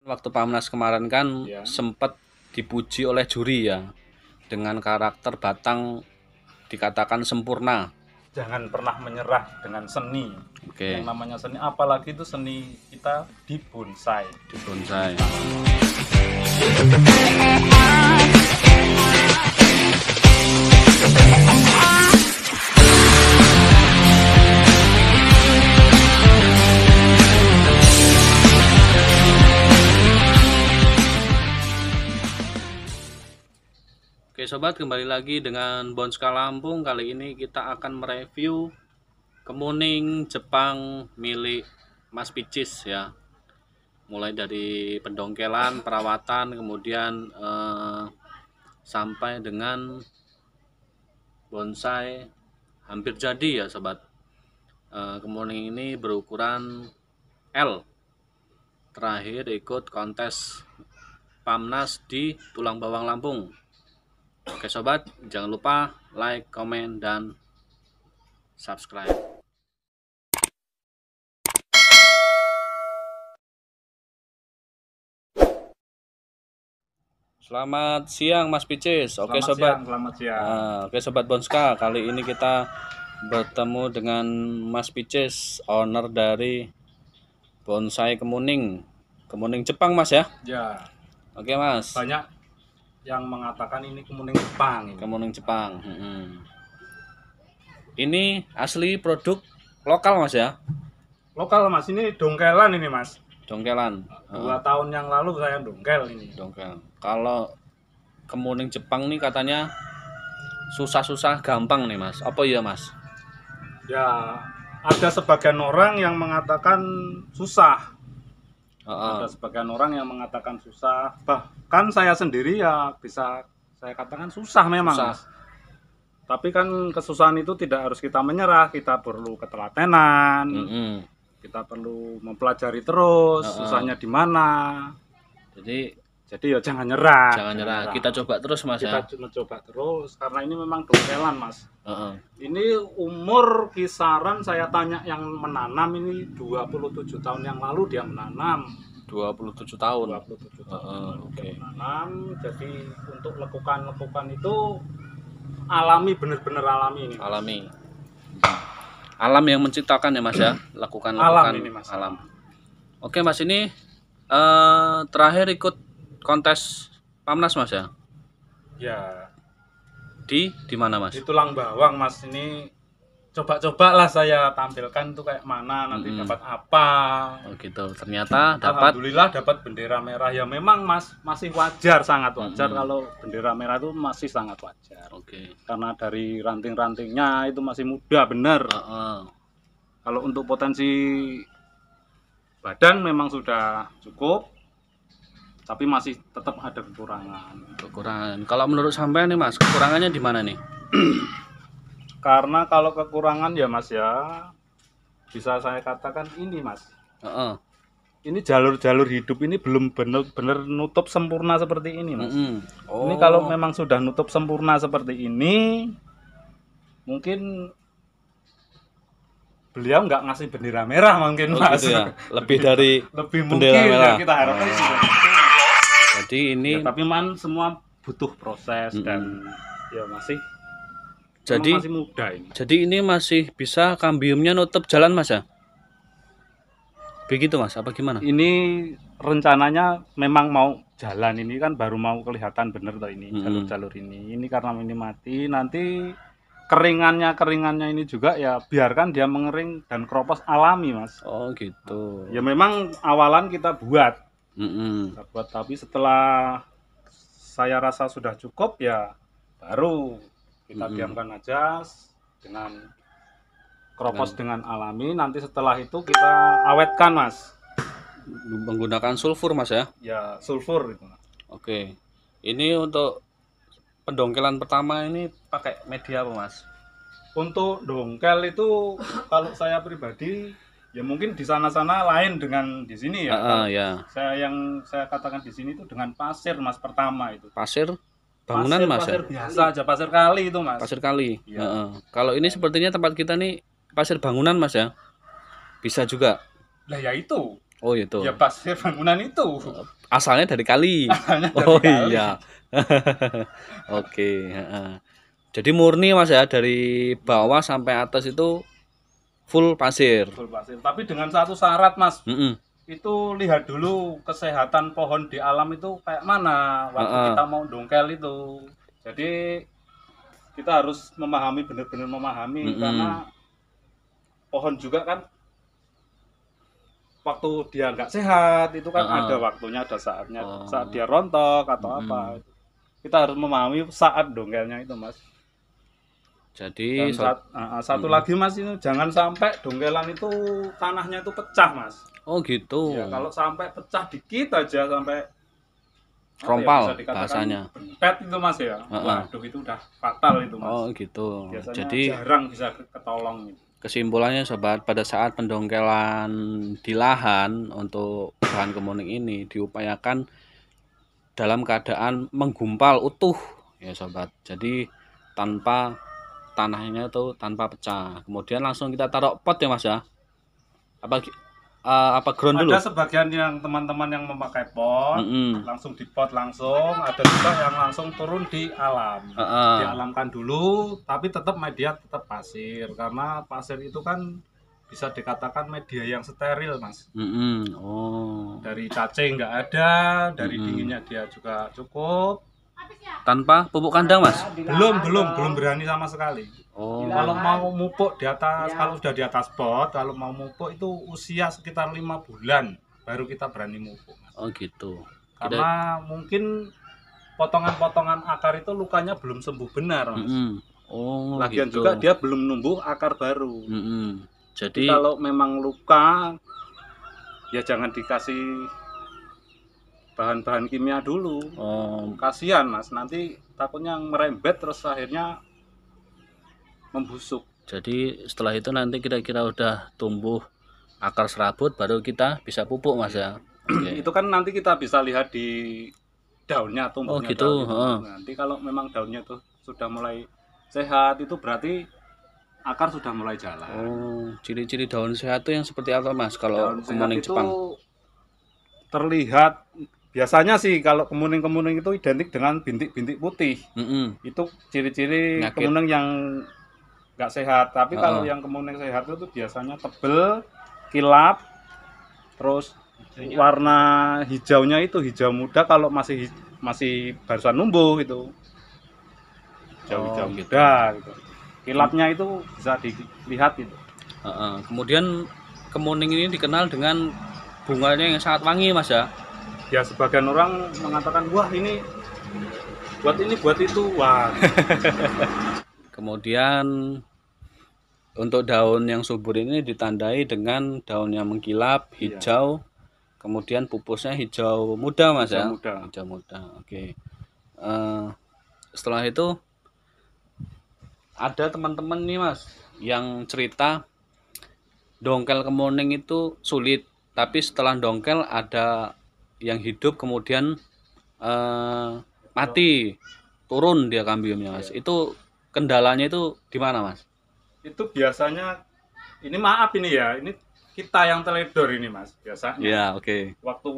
Waktu Pamnas kemarin kan Ya. sempat dipuji oleh juri ya, dengan karakter Batang dikatakan sempurna. Jangan pernah menyerah dengan seni. Oke. Yang namanya seni, apalagi itu seni kita di bonsai. Di bonsai. Oke sobat, kembali lagi dengan Bonska Lampung. Kali ini kita akan mereview kemuning Jepang milik Mas Picis ya. Mulai dari pendongkelan, perawatan, kemudian sampai dengan bonsai hampir jadi ya sobat. Kemuning ini berukuran L. Terakhir ikut kontes Pamnas di Tulang Bawang Lampung. Oke sobat, jangan lupa like, komen, dan subscribe. Selamat siang Mas Picis. Oke sobat. Selamat siang. Oke sobat Bonska, kali ini kita bertemu dengan Mas Picis, owner dari bonsai kemuning Jepang Mas ya. Ya. Oke Mas. Banyak yang mengatakan ini kemuning Jepang. Kemuning Jepang. Ini asli produk lokal Mas ya. Lokal Mas, ini dongkelan ini Mas. Dongkelan. 2 tahun yang lalu saya dongkel ini. Dongkel. Kalau kemuning Jepang nih katanya susah-susah gampang nih Mas. Apa iya Mas? Ya, ada sebagian orang yang mengatakan susah. Ada sebagian orang yang mengatakan susah. Bahkan saya sendiri ya bisa saya katakan susah memang. Susah. Mas. Tapi kan kesusahan itu tidak harus kita menyerah. Kita perlu ketelatenan. Kita perlu mempelajari terus susahnya di mana. Jadi ya jangan nyerah. Jangan nyerah. Kita coba terus Mas kita ya. Kita coba terus karena ini memang dongkelan Mas. Ini umur kisaran saya tanya yang menanam ini 27 tahun yang lalu dia menanam. 27 tahun. 27 tahun. Oke. Menanam. Jadi untuk lekukan-lekukan itu alami, benar-benar alami ini. Mas. Alami. Alam yang menciptakan ya Mas ya. Lakukan alam ini Mas. Alam. Oke Mas, ini terakhir ikut kontes Pamnas Mas ya. Ya. Di mana Mas? Di Tulang Bawang Mas, ini coba-cobalah saya tampilkan tuh kayak mana nanti dapat apa. Oh gitu. Ternyata dapat. Alhamdulillah dapat bendera merah. Ya memang Mas masih wajar, sangat wajar kalau bendera merah itu masih sangat wajar. Oke. Karena dari ranting-rantingnya itu masih muda benar. Kalau untuk potensi badan memang sudah cukup, tapi masih tetap ada kekurangan. Kalau menurut sampean nih Mas, kekurangannya di mana nih? Karena kalau kekurangan ya Mas ya, bisa saya katakan ini Mas. Ini jalur-jalur hidup ini belum benar-benar nutup sempurna seperti ini Mas. Ini kalau memang sudah nutup sempurna seperti ini, mungkin beliau nggak ngasih bendera merah mungkin Mas. Gitu ya? Lebih dari lebih bendera mungkin merah. Ya, kita harapkan Jadi ini ya, tapi semua butuh proses dan ya masih muda ini. Jadi ini masih bisa kambiumnya nutup jalan Mas ya? Begitu Mas, apa gimana? Ini rencananya memang mau jalan, ini kan baru mau kelihatan bener toh ini jalur-jalur ini. Ini karena ini mati, nanti keringannya ini juga ya biarkan dia mengering dan keropos alami Mas. Oh gitu. Ya memang awalan kita buat. Tapi setelah saya rasa sudah cukup ya baru kita diamkan aja dengan keropos dengan alami. Nanti setelah itu kita awetkan Mas. Menggunakan sulfur Mas ya? Ya sulfur gitu. Oke. Ini untuk pendongkelan pertama ini pakai media apa Mas? Untuk dongkel itu kalau saya pribadi ya mungkin di sana-sana lain dengan di sini ya. Ya. Saya katakan di sini itu dengan pasir Mas pertama itu. Pasir bangunan Mas pasir ya? Biasa aja, pasir kali itu Mas. Pasir kali. Kalau ini sepertinya tempat kita nih pasir bangunan Mas ya? Bisa juga. Lah ya itu. Oh itu. Ya pasir bangunan itu. Asalnya dari kali. Asalnya dari Oh kali. iya. Oke. Jadi murni Mas ya, dari bawah sampai atas itu full pasir. Full pasir. Tapi dengan satu syarat Mas. Mm-mm. Itu lihat dulu kesehatan pohon di alam itu kayak mana waktu kita mau dongkel itu. Jadi kita harus memahami, benar-benar memahami, karena pohon juga kan waktu dia nggak sehat itu kan ada waktunya, ada saatnya, saat dia rontok atau apa. Kita harus memahami saat dongkelnya itu Mas. Jadi satu lagi Mas, ini jangan sampai dongkelan itu tanahnya itu pecah Mas. Oh gitu. Ya, kalau sampai pecah dikit aja, sampai rompal ya, bahasanya. Pet itu Mas ya. Waduh, itu udah fatal itu Mas. Oh gitu. Biasanya jadi jarang bisa ketolong. Kesimpulannya sobat, pada saat pendongkelan di lahan untuk bahan kemuning ini diupayakan dalam keadaan menggumpal utuh ya sobat. Jadi tanpa tanahnya itu tanpa pecah. Kemudian langsung kita taruh pot ya Mas ya. Apa ground dulu? Ada sebagian yang teman-teman yang memakai pot, langsung di pot langsung. Ada juga yang langsung turun di alam. Dialamkan dulu, tapi tetap media tetap pasir, karena pasir itu kan bisa dikatakan media yang steril Mas. Dari cacing nggak ada, dari dinginnya dia juga cukup. Tanpa pupuk kandang Mas? Belum berani sama sekali. Kalau mau mupuk di atas, kalau sudah di atas pot, kalau mau mupuk itu usia sekitar 5 bulan baru kita berani mupuk Mas. Oh gitu. Karena mungkin potongan-potongan akar itu lukanya belum sembuh benar Mas. Lagian gitu. Juga dia belum numbuh akar baru. Jadi kalau memang luka ya jangan dikasih bahan-bahan kimia dulu. Kasihan Mas, nanti takutnya merembet terus akhirnya membusuk. Jadi setelah itu nanti kira-kira udah tumbuh akar serabut baru kita bisa pupuk Mas ya. Itu kan nanti kita bisa lihat di daunnya, tumbuhnya. Oh gitu. Nanti kalau memang daunnya tuh sudah mulai sehat, itu berarti akar sudah mulai jalan. Ciri-ciri daun sehat itu yang seperti apa Mas kalau kemuning Jepang? Terlihat biasanya sih kalau kemuning-kemuning itu identik dengan bintik-bintik putih. Itu ciri-ciri kemuning yang nggak sehat. Tapi kalau yang kemuning sehat itu biasanya tebel, kilap, terus warna hijaunya itu hijau muda kalau masih barusan numbuh itu. Hijau muda gitu. Kilapnya itu bisa dilihat itu. Kemudian kemuning ini dikenal dengan bunganya yang sangat wangi Mas ya. Ya sebagian orang mengatakan wah ini buat itu. Wah. Kemudian untuk daun yang subur ini ditandai dengan daun yang mengkilap hijau. Kemudian pupusnya hijau muda Mas ya. Hijau muda. Oke. Setelah itu ada teman-teman nih Mas yang cerita dongkel kemuning itu sulit, tapi setelah dongkel ada yang hidup kemudian mati, turun dia kambiumnya Mas. Itu kendalanya itu di mana Mas? Itu biasanya ini maaf ini ya, ini kita yang teledor ini Mas biasanya. Ya oke. Waktu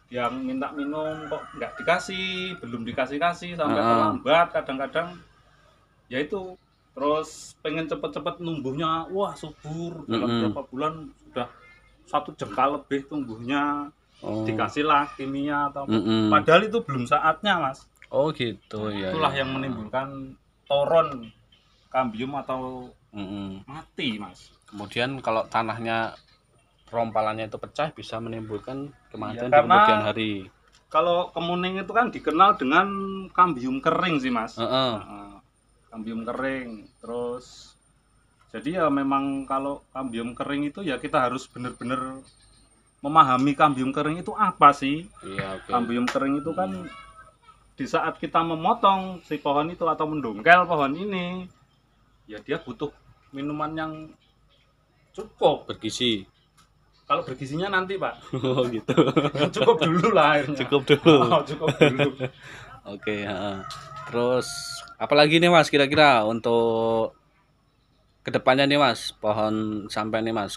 yang minta minum kok nggak dikasih, belum dikasih sampai terlambat kadang-kadang. Ya itu terus pengen cepet-cepet numbuhnya, wah subur dalam beberapa bulan sudah 1 jengkal lebih tumbuhnya. Dikasihlah kimia atau padahal itu belum saatnya Mas. Oh gitu ya. Itulah yang menimbulkan toron kambium atau mati Mas. Kemudian kalau tanahnya rompalannya itu pecah bisa menimbulkan kematian di kemudian hari. Kalau kemuning itu kan dikenal dengan kambium kering sih Mas. Kambium kering. Terus jadi ya memang kalau kambium kering itu ya kita harus benar-benar memahami kambium kering itu apa sih. Kambium kering itu kan di saat kita memotong si pohon itu atau mendongkel pohon ini ya dia butuh minuman yang cukup bergizi. Kalau bergizinya nanti Pak. Oh gitu. Cukup dulu lah airnya. Cukup dulu. Cukup dulu. Oke. Terus apalagi nih Mas kira-kira untuk kedepannya nih Mas pohon sampai nih Mas,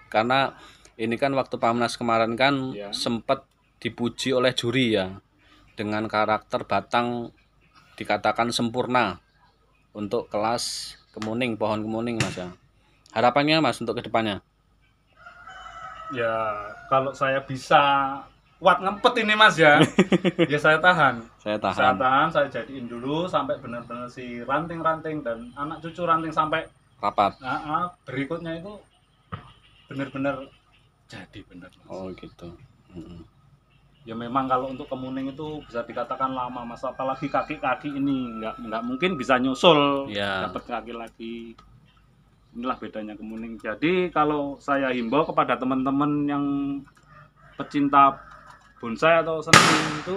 karena ini kan waktu Pamnas kemarin kan ya, sempat dipuji oleh juri ya, dengan karakter batang dikatakan sempurna untuk kelas kemuning, pohon kemuning Mas ya. Harapannya Mas untuk kedepannya? ya kalau saya bisa kuat ngempet ini Mas ya, ya saya tahan. Saya Saya tahan. tahan, saya jadiin dulu sampai benar-benar si ranting-ranting dan anak cucu ranting sampai Rapat. berikutnya itu benar-benar jadi benar Mas. Oh gitu. Ya memang kalau untuk kemuning itu bisa dikatakan lama Mas, apalagi kaki-kaki ini nggak mungkin bisa nyusul Ya. dapat kaki lagi. Inilah bedanya kemuning. Jadi kalau saya himbau kepada teman-teman yang pecinta bonsai atau seni itu,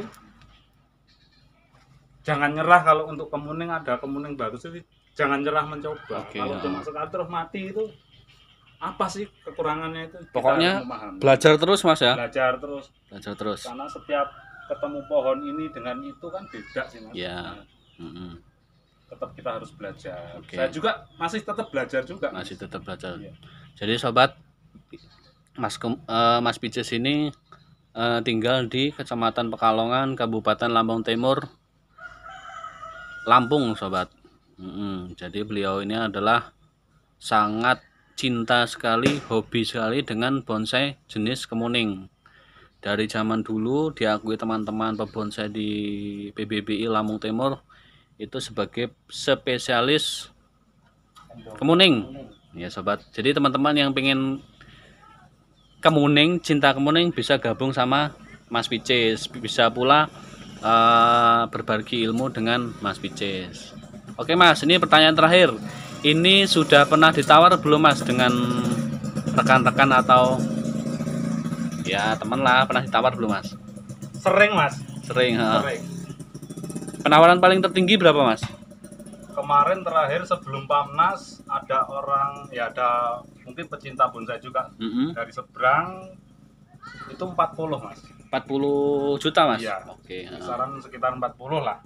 jangan nyerah. Kalau untuk kemuning ada kemuning bagus itu jangan nyerah mencoba. Oke, kalau ya. cuma sekali terus mati itu apa sih kekurangannya itu? Pokoknya belajar terus Mas ya. Belajar terus. Belajar terus. Karena setiap ketemu pohon ini dengan itu kan beda sih Mas. Ya. Tetap kita harus belajar. Oke. Saya juga masih tetap belajar juga. Masih tetap belajar. Iya. Jadi sobat, Mas Pices ini tinggal di Kecamatan Pekalongan, Kabupaten Lampung Timur, Lampung sobat. Jadi beliau ini adalah sangat cinta sekali, hobi sekali dengan bonsai jenis kemuning. Dari zaman dulu diakui teman-teman pebonsai di PBBI Lampung Timur itu sebagai spesialis kemuning. Ya sobat. Jadi teman-teman yang pengen kemuning, cinta kemuning bisa gabung sama Mas Pices. Bisa pula berbagi ilmu dengan Mas Pices. Oke Mas, ini pertanyaan terakhir. Ini sudah pernah ditawar belum Mas dengan rekan-rekan atau ya teman lah, pernah ditawar belum Mas? Sering Mas. Sering. Sering. Penawaran paling tertinggi berapa Mas? Kemarin terakhir sebelum Pamnas ada orang, ya ada mungkin pecinta bonsai juga dari seberang, itu 40 Mas. 40 juta Mas? Iya. Oke. Kisaran sekitar 40 lah.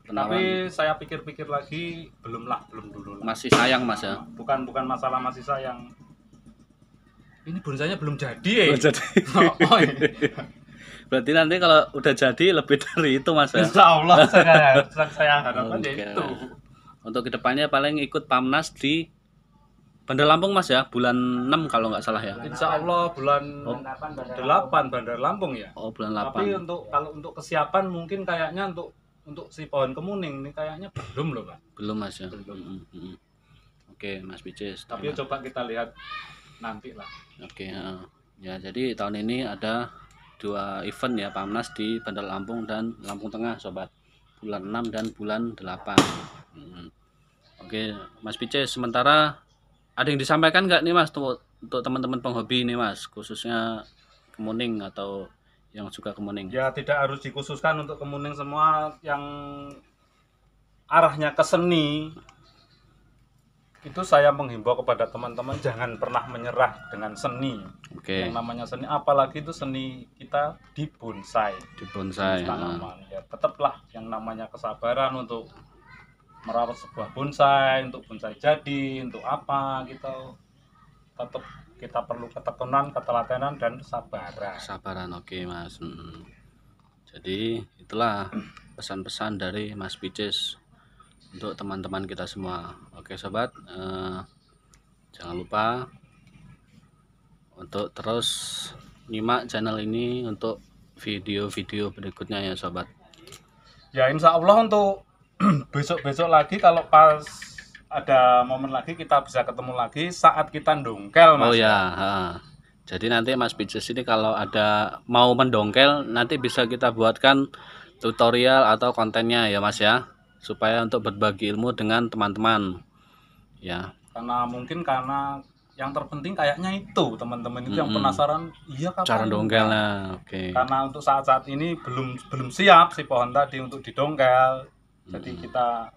Tapi saya pikir-pikir lagi belum dulu lah. Masih sayang Mas ya? Bukan masalah masih sayang. Ini bonsainya belum jadi Belum jadi. Berarti nanti kalau udah jadi lebih dari itu Mas ya? Insya Allah saya harapkan ya itu. Untuk kedepannya paling ikut Pamnas di Bandar Lampung Mas ya, bulan 6 kalau nggak salah ya. Insya Allah bulan 8 Bandar Lampung ya. Oh bulan 8. Tapi kalau untuk kesiapan mungkin kayaknya untuk si pohon kemuning ini kayaknya belum loh Pak. Belum Mas ya. Belum. Oke Mas Pices. Tapi coba kita lihat nanti lah. Oke. Ya jadi tahun ini ada 2 event ya Pamnas di Bandar Lampung dan Lampung Tengah sobat, bulan 6 dan bulan 8. Oke Mas Pices, sementara ada yang disampaikan nggak nih Mas untuk teman-teman penghobi ini Mas, khususnya kemuning atau yang suka kemuning? Ya tidak harus dikhususkan untuk kemuning, semua yang arahnya ke seni itu saya menghimbau kepada teman-teman jangan pernah menyerah dengan seni. Oke. Yang namanya seni, apalagi itu seni kita di bonsai. Di bonsai. Tanaman. Ya tetaplah yang namanya kesabaran untuk merawat sebuah bonsai, untuk bonsai jadi, untuk apa gitu. Tetap kita perlu ketekunan, ketelatenan dan kesabaran. Kesabaran, oke Mas. Jadi itulah pesan-pesan dari Mas Pices untuk teman-teman kita semua. Oke sobat, jangan lupa untuk terus nyimak channel ini untuk video-video berikutnya ya sobat. Ya insya Allah untuk besok-besok lagi kalau pas ada momen lagi kita bisa ketemu lagi saat kita ndongkel Mas. Oh ya, jadi nanti Mas Pices ini kalau ada mau mendongkel nanti bisa kita buatkan tutorial atau kontennya ya Mas ya, supaya untuk berbagi ilmu dengan teman-teman ya. Karena yang terpenting kayaknya itu teman-teman itu yang penasaran, iya kapan cara dongkelnya. Oke. Karena untuk saat-saat ini belum siap si pohon tadi untuk didongkel. Jadi kita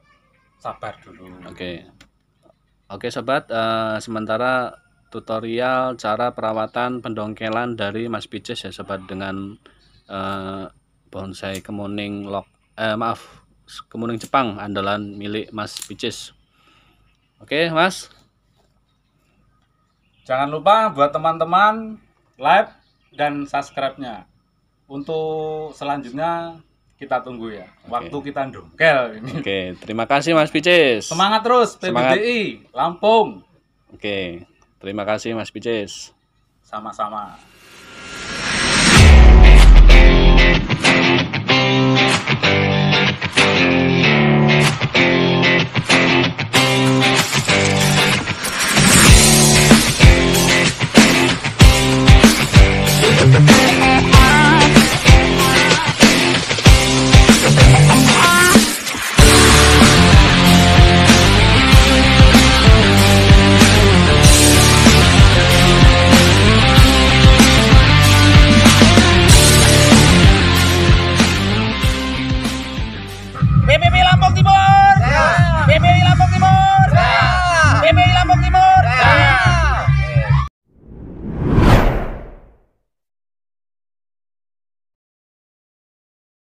sabar dulu. Oke sobat, sementara tutorial cara perawatan pendongkelan dari Mas Pices ya sobat, dengan bonsai kemuning kemuning Jepang andalan milik Mas Pices. Oke Mas, jangan lupa buat teman-teman like dan subscribe-nya. Untuk selanjutnya kita tunggu ya. Waktu kita dongkel ini. Oke, terima kasih Mas Picis. Semangat terus PBBI Lampung. Oke, terima kasih Mas Picis. Sama-sama.